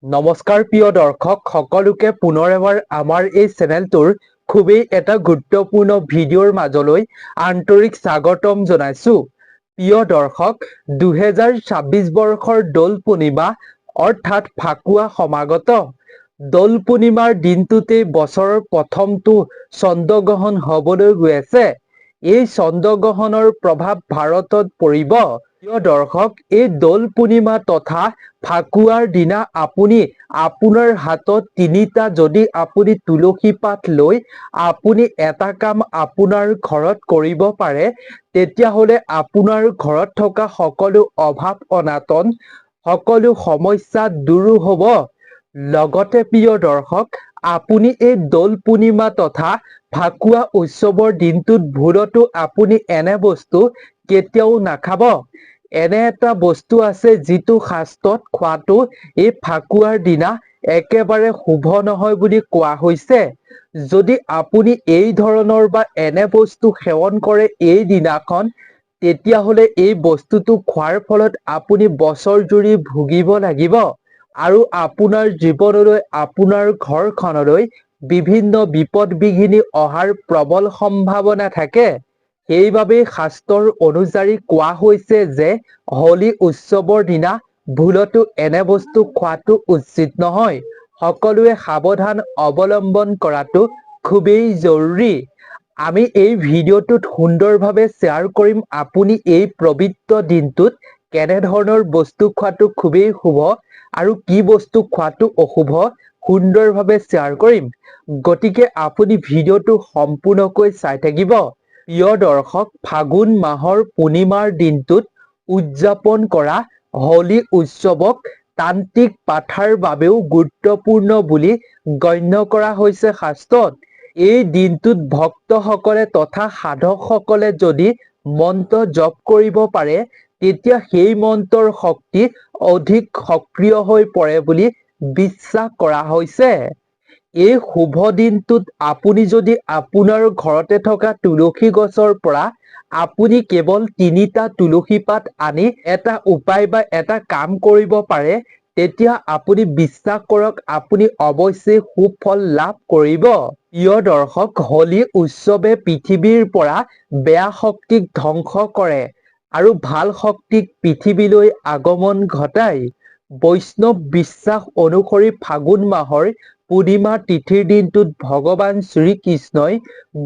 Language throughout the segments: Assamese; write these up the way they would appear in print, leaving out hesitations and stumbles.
নমস্কাৰ প্ৰিয় দৰ্শক সকলোকে পুনৰ এবাৰ আমাৰ এই চেনেলটোৰ খুবেই এটা গুৰুত্বপূৰ্ণ ভিডিঅ'ৰ মাজলৈ আন্তৰিক স্বাগতম জনাইছো। প্ৰিয় দৰ্শক 2026 বৰ্ষৰ দৌল পূৰ্ণিমা অৰ্থাৎ ফাকুৱা সমাগত। দৌল পূৰ্ণিমাৰ দিনটোতেই বছৰৰ প্ৰথমটো চন্দ্ৰগ্ৰহণ হবলৈ গৈ আছে। এই চন্দ্ৰগ্ৰহণৰ প্ৰভাৱ ভাৰতত পৰিব। প্ৰিয় দৰ্শক, এই দৌল পূৰ্ণিমা তথা ফাকুৱাৰ দিনা আপুনি আপোনাৰ হাতত তিনিটা যদি আপুনি তুলসী পাত লৈ আপুনি এটা কাম আপোনাৰ ঘৰত কৰিব পাৰে, তেতিয়াহ'লে আপোনাৰ ঘৰত থকা সকলো অভাৱ অনাটন, সকলো সমস্যা দূৰ হ'ব। লগতে প্ৰিয় দৰ্শক, আপুনি এই দৌল পূৰ্ণিমা তথা ফাকুৱা উৎসৱৰ দিনটোত ভুলতো আপুনি এনে বস্তু কেতিয়াও নাখাব। এনে এটা বস্তু আছে যিটো শাস্ত্ৰত খোৱাটো এই ফাকুৱাৰ দিনা একেবাৰে শুভ নহয় বুলি কোৱা হৈছে। যদি আপুনি এই ধৰণৰ বা এনে বস্তু সেৱন কৰে এই দিনাখন, তেতিয়াহ'লে এই বস্তুটো খোৱাৰ ফলত আপুনি বছৰ জুৰি ভুগিব লাগিব। আৰু আপোনাৰ জীৱনলৈ, আপোনাৰ ঘৰখনলৈ বিভিন্ন বিপদ বিঘিনি অহাৰ প্ৰবল সম্ভাৱনা থাকে। সেইবাবেই শাস্ত্ৰৰ অনুযায়ী কোৱা হৈছে যে হোলী উৎসৱৰ দিনা ভুলতো এনে বস্তু খোৱাটো উচিত নহয়। সকলোৱে সাৱধান অৱলম্বন কৰাটো খুবেই জৰুৰী। আমি এই ভিডিঅ'টোত সুন্দৰভাৱে শ্বেয়াৰ কৰিম আপুনি এই পবিত্ৰ দিনটোত কেনেধৰণৰ বস্তু খোৱাটো খুবেই শুভ আৰু কি বস্তু খোৱাটো অশুভ সুন্দৰভাৱে শ্বেয়াৰ কৰিম। গতিকে আপুনি ভিডিঅ'টো সম্পূৰ্ণকৈ চাই থাকিব। প্ৰিয় দৰ্শক, ফাগুন মাহৰ পূৰ্ণিমাৰ দিনটোত উদযাপন কৰা হোলী উৎসৱক তান্ত্ৰিক পাঠাৰ বাবেও গুৰুত্বপূৰ্ণ বুলি গণ্য কৰা হৈছে শাস্ত্ৰত। এই দিনটোত ভক্তসকলে তথা সাধকসকলে যদি মন্ত্ৰ জপ কৰিব পাৰে, তেতিয়া সেই মন্ত্ৰৰ শক্তি অধিক সক্ৰিয় হৈ পৰে বুলি বিশ্বাস কৰা হৈছে। এই শুভ দিনটোত আপুনি যদি আপোনাৰ ঘৰতে থকা তুলসী গছৰ পৰা আপুনি কেৱল তিনিটা তুলসী পাত আনি এটা উপায় বা এটা কাম কৰিব পাৰে, তেতিয়া আপুনি বিশ্বাস কৰক আপুনি অৱশ্যেই সুফল লাভ কৰিব। প্ৰিয় দৰ্শক, হোলী উৎসৱে পৃথিৱীৰ পৰা বেয়া শক্তিক ধ্বংস কৰে আৰু ভাল শক্তিক পৃথিৱীলৈ আগমন ঘটায়। বৈষ্ণৱ বিশ্বাস অনুসৰি ফাগুন মাহৰ পূৰ্ণিমা তিথিৰ দিনটোত ভগৱান শ্ৰীকৃষ্ণই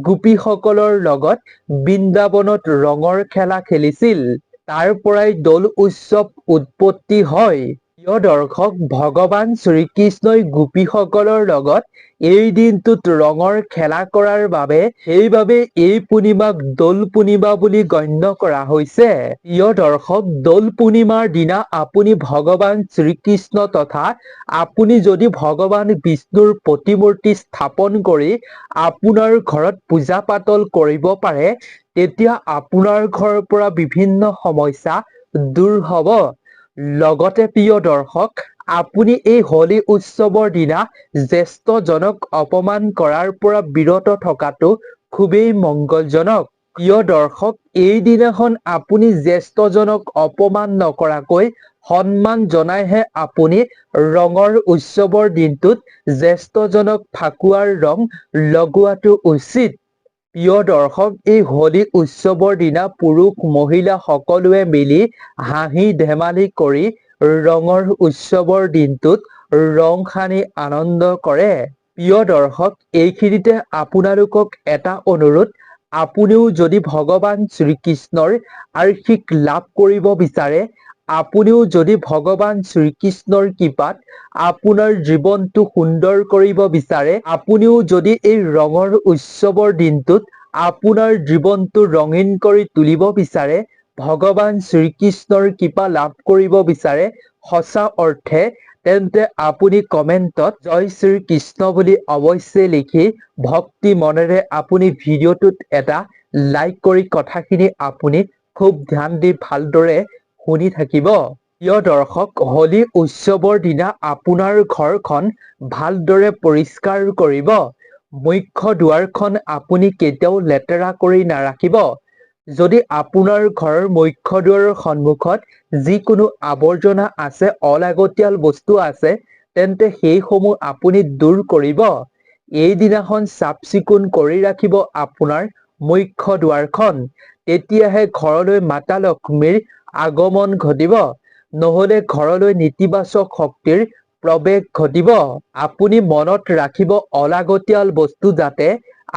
গোপীসকলৰ লগত বৃন্দাবনত ৰঙৰ খেলা খেলিছিল। তাৰ পৰাই দৌল উৎসৱ উৎপত্তি হয়। প্ৰিয় দৰ্শক, ভগৱান শ্ৰীকৃষ্ণই গোপীসকলৰ লগত এই দিনটোত ৰঙৰ খেলা কৰাৰ বাবে সেইবাবে এই পূৰ্ণিমাক দৌল পূৰ্ণিমা বুলি গণ্য কৰা হৈছে। প্ৰিয় দৰ্শক, দৌল পূৰ্ণিমাৰ দিনা আপুনি ভগৱান শ্ৰীকৃষ্ণ তথা আপুনি যদি ভগৱান বিষ্ণুৰ প্ৰতিমূৰ্তি স্থাপন কৰি আপোনাৰ ঘৰত পূজা পাতল কৰিব পাৰে, তেতিয়া আপোনাৰ ঘৰৰ পৰা বিভিন্ন সমস্যা দূৰ হ'ব। লগতে প্ৰিয় দৰ্শক, আপুনি এই হোলী উৎসৱৰ দিনা জ্যেষ্ঠজনক অপমান কৰাৰ পৰা বিৰত থকাটো খুবেই মংগলজনক। প্ৰিয় দৰ্শক, এই দিনাখন আপুনি জ্যেষ্ঠজনক অপমান নকৰাকৈ সন্মান জনাইহে আপুনি ৰঙৰ উৎসৱৰ দিনটোত জ্যেষ্ঠজনক ফাকুৱাৰ ৰং লগোৱাটো উচিত। প্ৰিয় দৰ্শক, এই হোলী উৎসৱৰ দিনা পুৰুষ মহিলা সকলোৱে মিলি হাঁহি ধেমালি কৰি ৰঙৰ উৎসৱৰ দিনটোত ৰং সানি আনন্দ কৰে। প্ৰিয় দৰ্শক, এইখিনিতে আপোনালোকক এটা অনুৰোধ, আপুনিও যদি ভগৱান শ্ৰীকৃষ্ণৰ আশীষ লাভ কৰিব বিচাৰে, আপুনিও যদি ভগৱান শ্ৰীকৃষ্ণৰ কৃপাত আপোনাৰ জীৱনটো সুন্দৰ কৰিব বিচাৰে, আপুনিও যদি এই ৰঙৰ উৎসৱৰ দিনটোত আপোনাৰ জীৱনটো ৰঙীন কৰি তুলিব বিচাৰে, ভগৱান শ্ৰীকৃষ্ণৰ কৃপা লাভ কৰিব বিচাৰে সঁচা অৰ্থে, তেন্তে আপুনি কমেণ্টত জয় শ্ৰীকৃষ্ণ বুলি অৱশ্যেই লিখি ভক্তি মনেৰে আপুনি ভিডিঅ'টোত এটা লাইক কৰি কথাখিনি আপুনি খুব ধ্যান দি ভালদৰে শুনি থাকিব। প্ৰিয় দৰ্শক, হোলী উৎসৱৰ দিনা আপোনাৰ ঘৰখন ভালদৰে পৰিষ্কাৰ কৰিব। মুখ্য দুৱাৰখন আপুনি কেতিয়াও লেতেৰা কৰি নাৰাখিব। যদি আপোনাৰ ঘৰৰ মুখ্য দুৱাৰৰ সন্মুখত যিকোনো আৱৰ্জনা আছে, অলাগতিয়াল বস্তু আছে, তেন্তে সেইসমূহ আপুনি দূৰ কৰিব। এই দিনাখন চাফ চিকুণ কৰি ৰাখিব আপোনাৰ মুখ্য দুৱাৰখন। তেতিয়াহে ঘৰলৈ মাতা লক্ষ্মীৰ আগমন ঘটিব। নহলে ঘৰলৈ নেতিবাচক শক্তিৰ প্ৰৱেশ ঘটিব। আপুনি মনত ৰাখিব অলাগতিয়াল বস্তু যাতে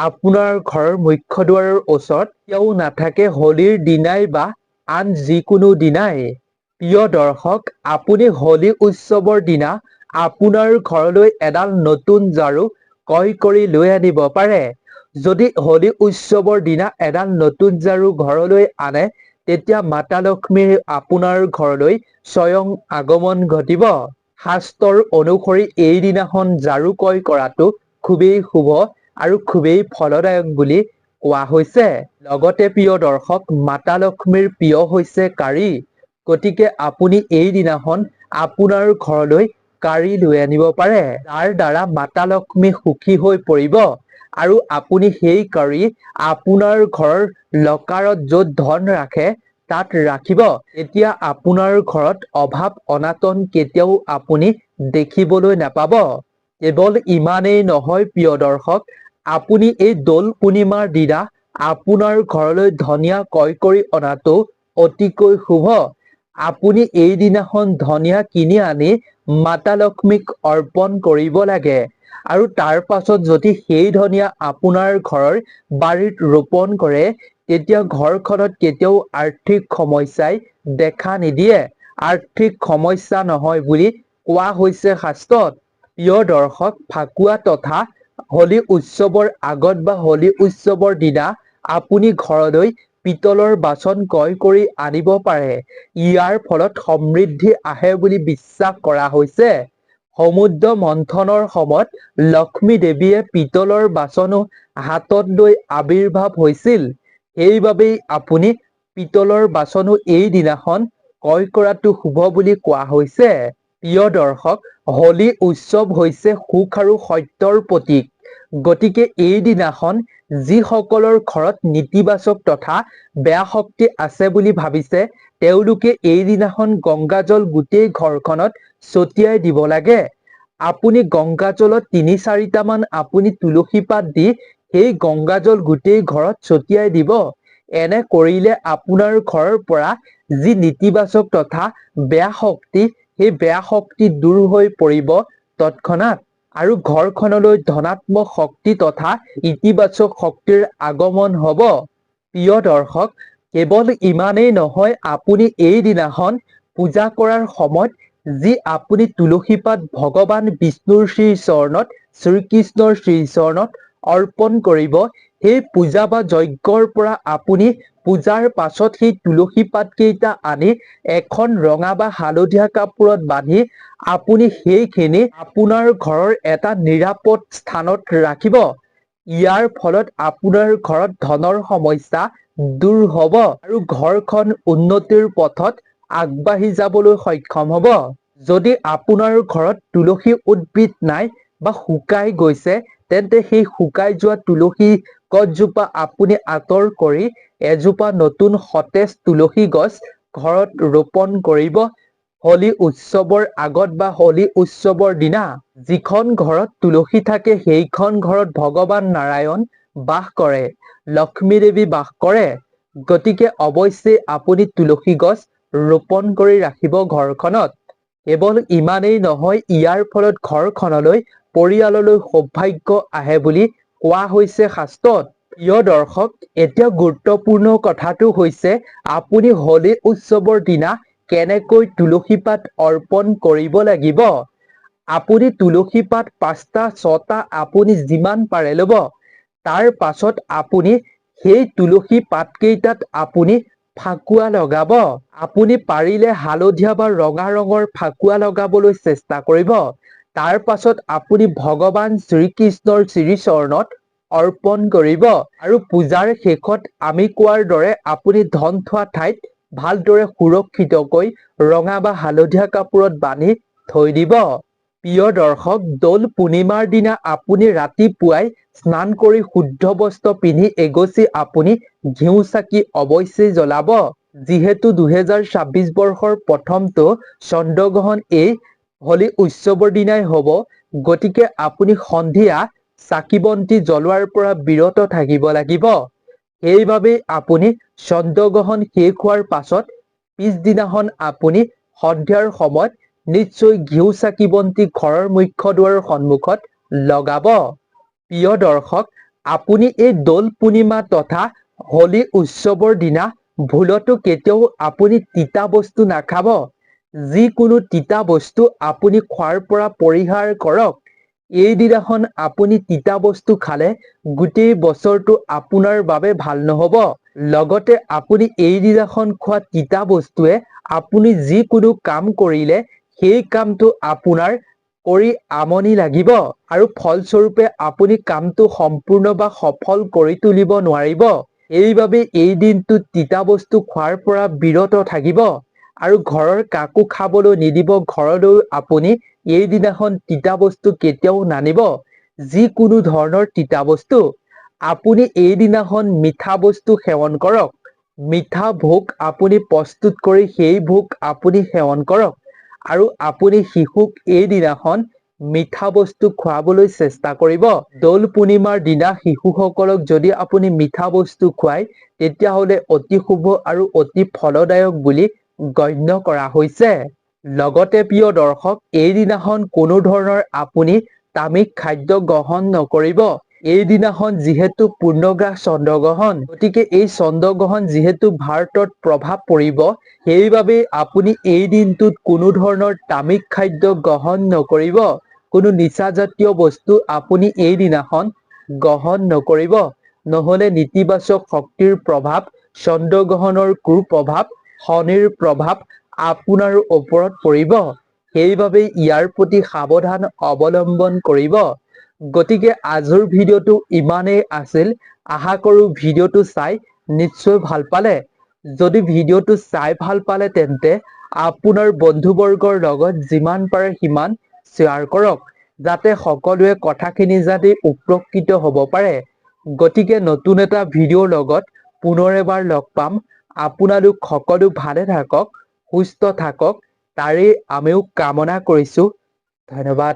আপোনাৰ ঘৰৰ মুখ্য দুৱাৰৰ ওচৰত কেতিয়াও নাথাকে হোলীৰ দিনাই বা আন যিকোনো দিনাই। প্ৰিয় দৰ্শক, আপুনি হোলী উৎসৱৰ দিনা আপোনাৰ ঘৰলৈ এডাল নতুন ঝাৰু ক্ৰয় কৰি লৈ আনিব পাৰে। যদি হোলী উৎসৱৰ দিনা এডাল নতুন ঝাৰু ঘৰলৈ আনে, তেতিয়া মাতা লক্ষ্মীৰ আপোনাৰ ঘৰলৈ স্বয়ং আগমন ঘটিব। শাস্ত্ৰৰ অনুসৰি এই দিনাখন ঝাৰু ক্ৰয় কৰাটো খুবেই শুভ আৰু খুবেই ফলদায়ক বুলি কোৱা হৈছে। লগতে প্ৰিয় দৰ্শক, মাতা লক্ষ্মীৰ প্ৰিয় হৈছে কাৰী। গতিকে আপুনি এই দিনাখন আপোনাৰ ঘৰলৈ কাৰী লৈ আনিব পাৰে, যাৰ দ্বাৰা মাতা লক্ষ্মী সুখী হৈ পৰিব। আৰু আপুনি সেই কাৰী আপোনাৰ ঘৰৰ লকাৰত য'ত ধন ৰাখে তাত ৰাখিব। এতিয়া আপোনাৰ ঘৰত অভাৱ অনাটন কেতিয়াও আপুনি দেখিবলৈ নাপাব। কেৱল ইমানেই নহয় প্ৰিয় দৰ্শক, আপুনি এই দৌল পূৰ্ণিমাৰ দিনা আপোনাৰ ঘৰলৈ ধনিয়া ক্ৰয় কৰি অনাটো অতিকৈ শুভ। আপুনি এই দিনাখন ধনিয়া কিনি আনি মাতা লক্ষ্মীক অৰ্পণ কৰিব লাগে। আৰু তাৰ পাছত যদি সেই ধনিয়া আপোনাৰ ঘৰৰ বাৰীত ৰোপণ কৰে, তেতিয়া ঘৰখনত কেতিয়াও আৰ্থিক সমস্যাই দেখা নিদিয়ে। আৰ্থিক সমস্যা নহয় বুলি কোৱা হৈছে শাস্ত্ৰত। প্ৰিয় দৰ্শক, ফাকুৱা তথা হোলী উৎসৱৰ আগত বা হোলী উৎসৱৰ দিনা আপুনি ঘৰলৈ পিতলৰ বাচন ক্ৰয় কৰি আনিব পাৰে। ইয়াৰ ফলত সমৃদ্ধি আহে বুলি বিশ্বাস কৰা হৈছে। সমুদ্ৰ মন্থনৰ সময়ত লক্ষ্মী দেৱীয়ে পিতলৰ বাচনো হাতত লৈ আবিৰ্ভাৱ হৈছিল। সেইবাবেই আপুনি পিতলৰ বাচনো এই দিনাখন ক্ৰয় কৰাটো শুভ বুলি কোৱা হৈছে। প্ৰিয় দৰ্শক, হোলী উৎসৱ হৈছে সুখ আৰু সত্যৰ প্ৰতীক। গতিকে এই দিনাখন যিসকলৰ ঘৰত নেতিবাচক তথা বেয়া শক্তি আছে বুলি ভাবিছে, তেওঁলোকে এই দিনাখন গংগাজল গোটেই ঘৰখনত ছটিয়াই দিব লাগে। আপুনি গংগাজলত ৩-৪টা মান আপুনি তুলসী পাত দি সেই গংগাজল গোটেই ঘৰত ছটিয়াই দিব। এনে কৰিলে আপোনাৰ ঘৰৰ পৰা যি নেতিবাচক তথা বেয়া শক্তি, সেই বেয়া শক্তি দূৰ হৈ পৰিব তৎক্ষণাৎ। আৰু ঘৰখনলৈ ধনাত্মক শক্তি তথা ইতিবাচক শক্তিৰ আগমন হ'ব। প্ৰিয় দৰ্শক, কেৱল ইমানেই নহয়, আপুনি এই দিনাখন পূজা কৰাৰ সময়ত যি আপুনি তুলসী পাত ভগৱান বিষ্ণুৰ শ্ৰীচৰণত, শ্ৰীকৃষ্ণৰ শ্ৰীচৰণত অৰ্পণ কৰিব, সেই পূজা বা যজ্ঞৰ পৰা আপুনি পূজাৰ পাছত সেই তুলসী পাতকেইটা আনি এখন ৰঙা বা হালধীয়া কাপোৰত বান্ধি আপুনি সেইখিনি আপোনাৰ ঘৰৰ এটা নিৰাপদ স্থানত ৰাখিব। ইয়াৰ ফলত আপোনাৰ ঘৰত ধনৰ সমস্যা দূৰ হ'ব আৰু ঘৰখন উন্নতিৰ পথত আগবাঢ়ি যাবলৈ সক্ষম হ'ব। যদি আপোনাৰ ঘৰত তুলসী উদ্ভিদ নাই বা শুকাই গৈছে, তেন্তে সেই শুকাই যোৱা তুলসী গছজোপা আপুনি আঁতৰ কৰি এজোপা নতুন সতেজ তুলসী গছ ঘৰত ৰোপণ কৰিব। হোলী উৎসৱৰ আগত বা হোলী উৎসৱৰ দিনা যিখন ঘৰত তুলসী থাকে, সেইখন ঘৰত ভগৱান নাৰায়ণ বাস কৰে, লক্ষ্মী দেৱী বাস কৰে। গতিকে অৱশ্যেই আপুনি তুলসী গছ ৰোপণ কৰি ৰাখিব ঘৰখনত। কেৱল ইমানেই নহয়, ইয়াৰ ফলত ঘৰখনলৈ, পৰিয়াললৈ সৌভাগ্য আহে বুলি কোৱা হৈছে শাস্ত্ৰত। প্ৰিয় দৰ্শক, এতিয়া গুৰুত্বপূৰ্ণ কথাটো হৈছে আপুনি হোলী উৎসৱৰ দিনা কেনেকৈ তুলসী পাত অৰ্পণ কৰিব লাগিব। আপুনি তুলসী পাত 5টা 6টা আপুনি যিমান পাৰে ল'ব। তাৰ পাছত আপুনি সেই তুলসী পাতকেইটাত আপুনি ফাকুৱা লগাব। আপুনি পাৰিলে হালধীয়া বা ৰঙা ৰঙৰ ফাকুৱা লগাবলৈ চেষ্টা কৰিব। তাৰ পাছত আপুনি ভগৱান শ্ৰীকৃষ্ণৰ শ্ৰীচৰণত অৰ্পণ কৰিব। আৰু পূজাৰ শেষত আমি কোৱাৰ দৰে আপুনি ধন থোৱা ঠাইত ভালদৰে সুৰক্ষিতকৈ ৰঙা বা হালধীয়া কাপোৰত বান্ধি থৈ দিব। প্ৰিয় দৰ্শক, দৌল পূৰ্ণিমাৰ দিনা আপুনি ৰাতিপুৱাই স্নান কৰি শুদ্ধ বস্ত্ৰ পিন্ধি এগছি আপুনি ঘিউ চাকি অৱশ্যেই জ্বলাব। যিহেতু 2026 বৰ্ষৰ প্ৰথমটো চন্দ্ৰগ্ৰহণ এই হোলী উৎসৱৰ দিনাই হ'ব। গতিকে আপুনি সন্ধিয়া চাকি বন্তি জ্বলোৱাৰ পৰা বিৰত থাকিব লাগিব। সেইবাবে আপুনি চন্দ্ৰগ্ৰহণ শেষ হোৱাৰ পাছত পিছদিনাখন আপুনি সন্ধিয়াৰ সময়ত নিশ্চয় ঘিউ চাকি বন্তি ঘৰৰ মুখ্য দুৱাৰৰ সন্মুখত লগাব। প্ৰিয় দৰ্শক, আপুনি এই দৌল পূৰ্ণিমা তথা হোলী উৎসৱৰ দিনা ভুলতো কেতিয়াও আপুনি তিতা বস্তু নাখাব। যিকোনো তিতা বস্তু আপুনি খোৱাৰ পৰা পৰিহাৰ কৰক। এই দিনাখন আপুনি তিতা বস্তু খালে গোটেই বছৰটো আপোনাৰ বাবে ভাল নহ'ব। লগতে আপুনি এই দিনাখন খোৱা তিতা বস্তুৱে আপুনি যিকোনো কাম কৰিলে সেই কামটো আপোনাৰ কৰি আমনি লাগিব আৰু ফলস্বৰূপে আপুনি কামটো সম্পূৰ্ণ বা সফল কৰি তুলিব নোৱাৰিব। এইবাবে এই দিনটোত তিতা বস্তু খোৱাৰ পৰা বিৰত থাকিব আৰু ঘৰৰ কাকো খাবলৈ নিদিব। ঘৰলৈ আপুনি এই দিনাখন তিতা বস্তু কেতিয়াও নানিব, যিকোনো ধৰণৰ তিতা বস্তু। আপুনি এই দিনাখন মিঠা বস্তু সেৱন কৰক। মিঠা ভোগ আপুনি প্ৰস্তুত কৰি সেই ভোগ আপুনি সেৱন কৰক আৰু আপুনি শিশুক এই দিনাখন মিঠা বস্তু খুৱাবলৈ চেষ্টা কৰিব। দৌল পূৰ্ণিমাৰ দিনা শিশুসকলক যদি আপুনি মিঠা বস্তু খুৱায় তেতিয়াহ'লে অতি শুভ আৰু অতি ফলদায়ক বুলি গণ্য কৰা হৈছে। লগতে প্ৰিয় দৰ্শক, এই দিনাখন কোনো ধৰণৰ আপুনি তামিক খাদ্য গ্ৰহণ নকৰিব। এই দিনাখন যিহেতু পূৰ্ণগ্ৰাস চন্দ্ৰগ্ৰহণ, গতিকে এই চন্দ্ৰগ্ৰহণ যিহেতু ভাৰতত প্ৰভাৱ পৰিব, সেইবাবে আপুনি এই দিনটোত কোনো ধৰণৰ তামিক খাদ্য গ্ৰহণ নকৰিব। কোনো নিচাজাতীয় বস্তু আপুনি এই দিনাখন গ্ৰহণ নকৰিব। নহ'লে নেতিবাচক শক্তিৰ প্ৰভাৱ, চন্দ্ৰগ্ৰহণৰ কুপ্ৰভাৱ, শনিৰ প্ৰভাৱ আপোনাৰ ওপৰত পৰিব। সেইবাবে ইয়াৰ প্ৰতি সাৱধান অৱলম্বন কৰিব। গতিকে আজিৰ ভিডিঅ'টো ইমানেই আছিল। আশা কৰোঁ ভিডিঅ'টো চাই নিশ্চয় ভাল পালে। যদি ভিডিঅ'টো চাই ভাল পালে তেন্তে আপোনাৰ বন্ধুবৰ্গৰ লগত যিমান পাৰে সিমান শ্বেয়াৰ কৰক, যাতে সকলোৱে কথাখিনি যাতে উপকৃত হ'ব পাৰে। গতিকে নতুন এটা ভিডিঅ'ৰ লগত পুনৰ এবাৰ লগ পাম। আপোনালোক সকলো ভালে থাকক, সুস্থ থাকক, তাৰেই আমিও কামনা কৰিছোঁ। ধন্যবাদ।